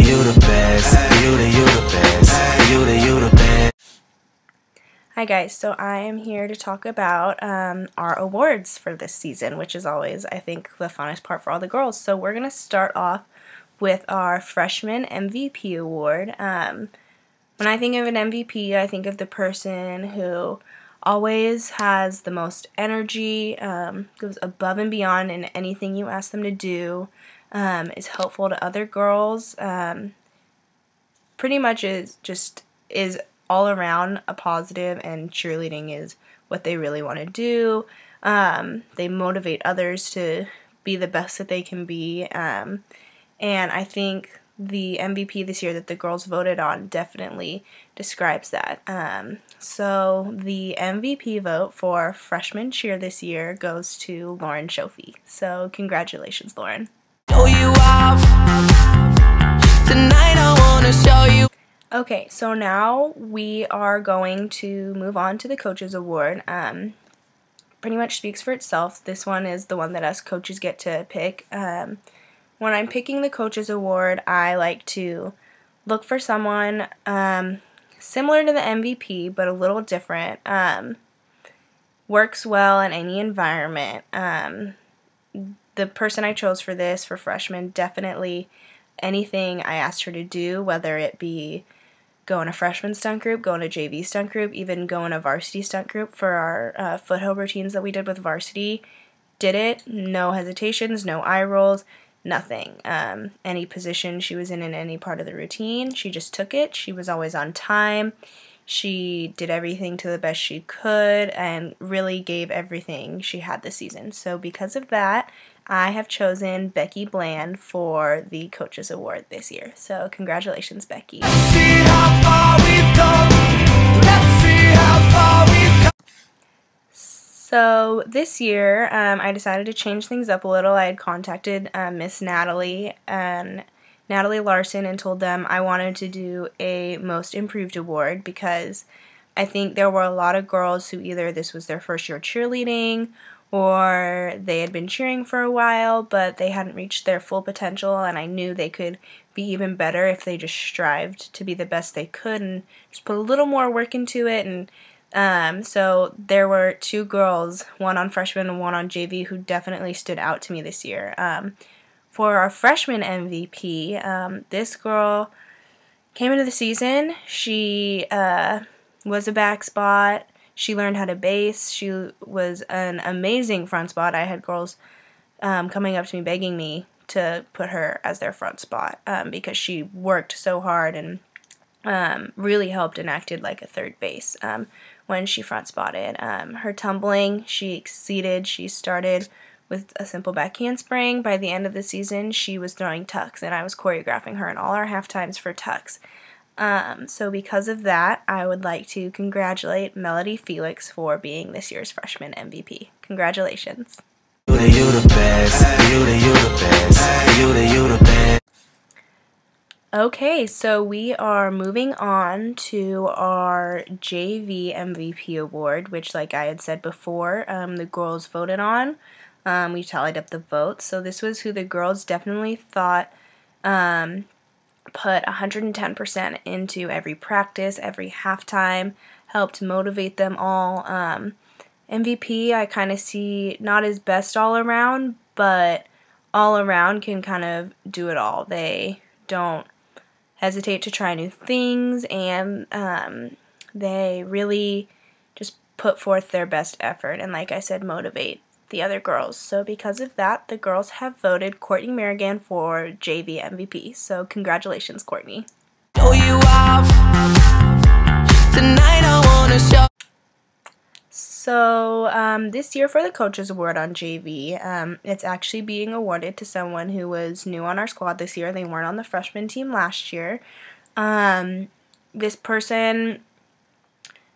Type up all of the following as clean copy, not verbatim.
the best. You the best. You the best. Hi guys, so I am here to talk about our awards for this season, which is always, I think, the funnest part for all the girls. So we're going to start off with our Freshman MVP Award. When I think of an MVP, I think of the person who always has the most energy, goes above and beyond in anything you ask them to do, is helpful to other girls, pretty much is all around a positive, and cheerleading is what they really want to do. They motivate others to be the best that they can be, and I think the MVP this year that the girls voted on definitely describes that. So the MVP vote for freshman cheer this year goes to Lauren Shofi. So congratulations, Lauren. Tonight I wanna show you. Okay, so now we are going to move on to the Coaches Award. Pretty much speaks for itself. This one is the one that us coaches get to pick. When I'm picking the Coaches Award, I like to look for someone similar to the MVP, but a little different. Works well in any environment. The person I chose for this, for freshmen, definitely anything I asked her to do, whether it be go in a freshman stunt group, go in a JV stunt group, even go in a varsity stunt group for our foothill routines that we did with varsity, did it, no hesitations, no eye rolls, nothing. Any position she was in any part of the routine, she just took it. She was always on time. She did everything to the best she could and really gave everything she had this season. So because of that, I have chosen Becky Bland for the Coaches Award this year. So congratulations, Becky. So this year, I decided to change things up a little. I had contacted Miss Natalie and Natalie Larson and told them I wanted to do a Most Improved Award because I think there were a lot of girls who either this was their first year cheerleading or they had been cheering for a while but they hadn't reached their full potential, and I knew they could be even better if they just strived to be the best they could and just put a little more work into it. And so there were two girls, one on freshman and one on JV, who definitely stood out to me this year. For our freshman MVP, this girl came into the season. She was a back spot. She learned how to base. She was an amazing front spot. I had girls coming up to me begging me to put her as their front spot because she worked so hard and really helped and acted like a third base when she front spotted. Her tumbling, she exceeded. She started with a simple back handspring. By the end of the season, she was throwing tucks, and I was choreographing her in all our half times for tucks. So because of that, I would like to congratulate Melody Felix for being this year's freshman MVP. Congratulations. You the best. You the best. You the best. Okay, so we are moving on to our JV MVP award, which, like I had said before, the girls voted on. We tallied up the votes, so this was who the girls definitely thought put 110% into every practice, every halftime, helped motivate them all. MVP, I kind of see not as best all around, but all around can kind of do it all. They don't hesitate to try new things, and they really just put forth their best effort and, like I said, motivate the other girls. So because of that, the girls have voted Courtney Merrigan for JV MVP. So congratulations, Courtney. So this year for the Coaches Award on JV, it's actually being awarded to someone who was new on our squad this year. They weren't on the freshman team last year. This person,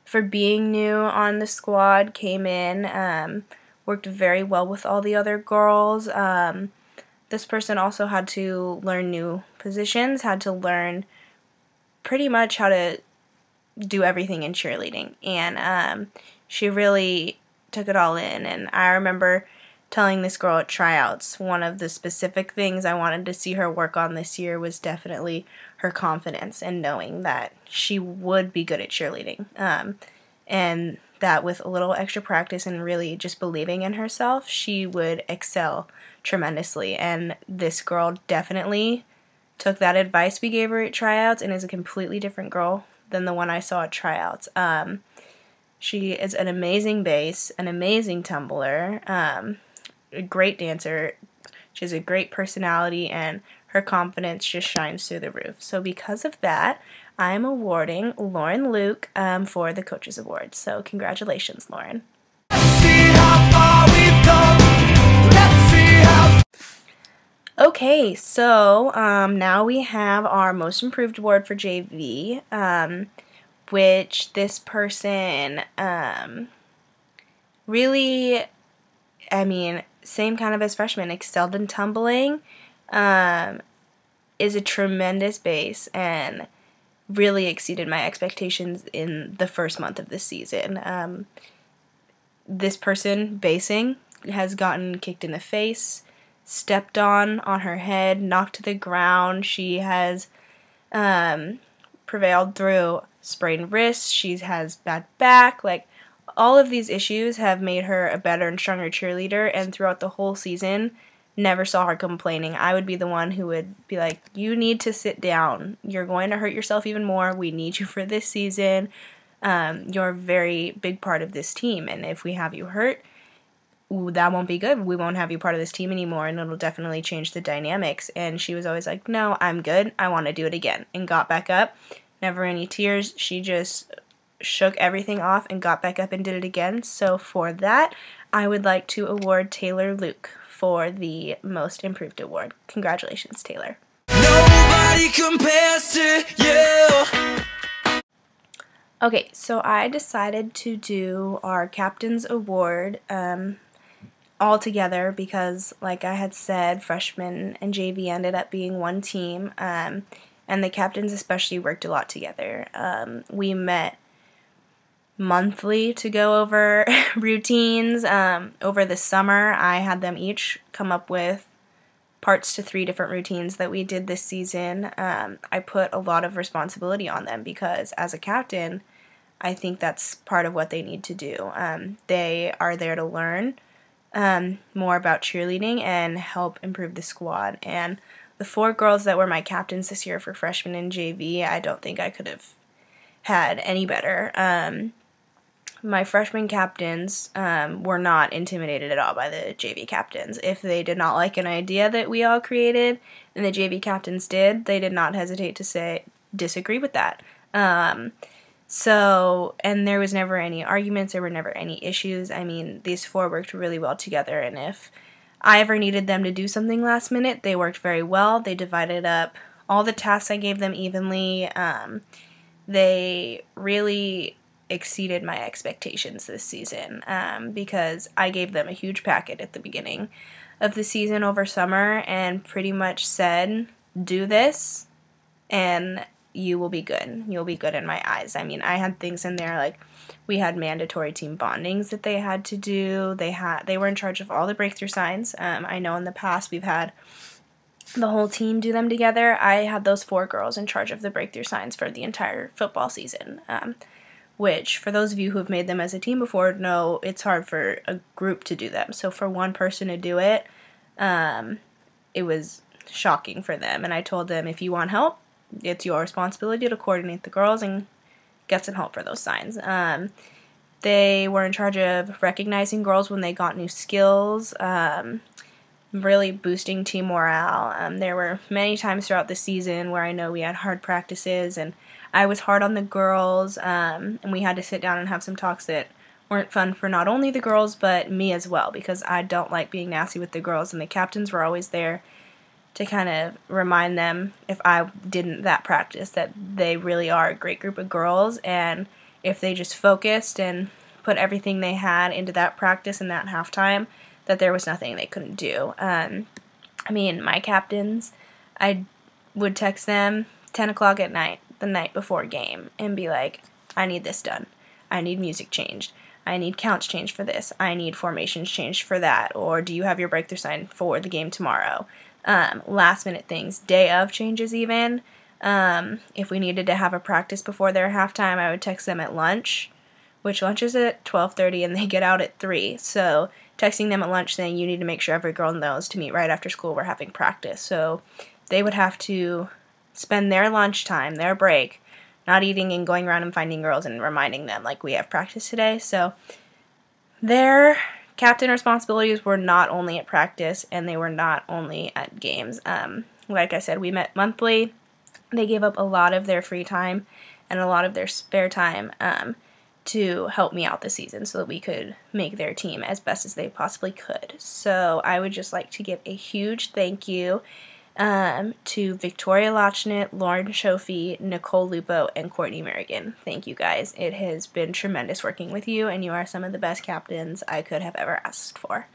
for being new on the squad, came in, worked very well with all the other girls. This person also had to learn new positions, had to learn pretty much how to do everything in cheerleading, and she really took it all in. And I remember telling this girl at tryouts, one of the specific things I wanted to see her work on this year was definitely her confidence and knowing that she would be good at cheerleading. And that with a little extra practice and really just believing in herself, she would excel tremendously. And this girl definitely took that advice we gave her at tryouts and is a completely different girl than the one I saw at tryouts. She is an amazing bass, an amazing tumbler, a great dancer. She has a great personality, and her confidence just shines through the roof. So because of that, I'm awarding Lauren Luke for the Coaches Award. So congratulations, Lauren. Okay, so now we have our Most Improved Award for JV, which this person really, I mean, same kind of as freshman, excelled in tumbling, is a tremendous bass, and really exceeded my expectations in the first month of this season. This person, bassing, has gotten kicked in the face, stepped on her head, knocked to the ground. She has prevailed through sprained wrists. She has bad back. Like, all of these issues have made her a better and stronger cheerleader, and throughout the whole season, never saw her complaining. I would be the one who would be like, you need to sit down. You're going to hurt yourself even more. We need you for this season. You're a very big part of this team, and if we have you hurt, that won't be good. We won't have you part of this team anymore, and it'll definitely change the dynamics. And she was always like, no, I'm good. I want to do it again, and got back up. Never any tears. She just shook everything off and got back up and did it again. So for that, I would like to award Taylor Luke for the Most Improved Award. Congratulations, Taylor. Nobody compares to you. Okay, so I decided to do our Captain's Award all together because, like I had said, freshman and JV ended up being one team, and the captains especially worked a lot together. We met monthly to go over routines. Over the summer, I had them each come up with parts to 3 different routines that we did this season. I put a lot of responsibility on them because as a captain, I think that's part of what they need to do. They are there to learn more about cheerleading and help improve the squad. And the 4 girls that were my captains this year for freshman and JV, I don't think I could have had any better. My freshman captains were not intimidated at all by the JV captains. If they did not like an idea that we all created and the JV captains did, they did not hesitate to say, disagree with that. And there was never any arguments, there were never any issues. I mean, these 4 worked really well together, and if I ever needed them to do something last minute, they worked very well. They divided up all the tasks I gave them evenly. They really exceeded my expectations this season because I gave them a huge packet at the beginning of the season over summer and pretty much said, do this and you will be good. You'll be good in my eyes. I mean, I had things in there like we had mandatory team bondings that they had to do. They were in charge of all the breakthrough signs. I know in the past we've had the whole team do them together. I had those 4 girls in charge of the breakthrough signs for the entire football season, which for those of you who have made them as a team before know it's hard for a group to do them. So for one person to do it, it was shocking for them. And I told them, if you want help, it's your responsibility to coordinate the girls and get some help for those signs. They were in charge of recognizing girls when they got new skills, really boosting team morale. There were many times throughout the season where I know we had hard practices and I was hard on the girls, and we had to sit down and have some talks that weren't fun for not only the girls but me as well, because I don't like being nasty with the girls, and the captains were always there to kind of remind them, if I didn't that practice, that they really are a great group of girls, and if they just focused and put everything they had into that practice and that halftime, that there was nothing they couldn't do. I mean, my captains, I would text them 10 o'clock at night, the night before game, and be like, I need this done. I need music changed. I need counts changed for this. I need formations changed for that. Or do you have your breakthrough sign for the game tomorrow? Last minute things, day of changes even. If we needed to have a practice before their halftime, I would text them at lunch, which lunch is at 12:30 and they get out at 3. So texting them at lunch saying you need to make sure every girl knows to meet right after school, we're having practice. So they would have to spend their lunchtime, their break, not eating and going around and finding girls and reminding them, like, we have practice today. So their captain responsibilities were not only at practice, and they were not only at games. Like I said, we met monthly. They gave up a lot of their free time and a lot of their spare time to help me out this season so that we could make their team as best as they possibly could. So I would just like to give a huge thank you to Victoria Lochnit, Lauren Shofi, Nicole Lupo, and Courtney Merrigan. Thank you guys. It has been tremendous working with you, and you are some of the best captains I could have ever asked for.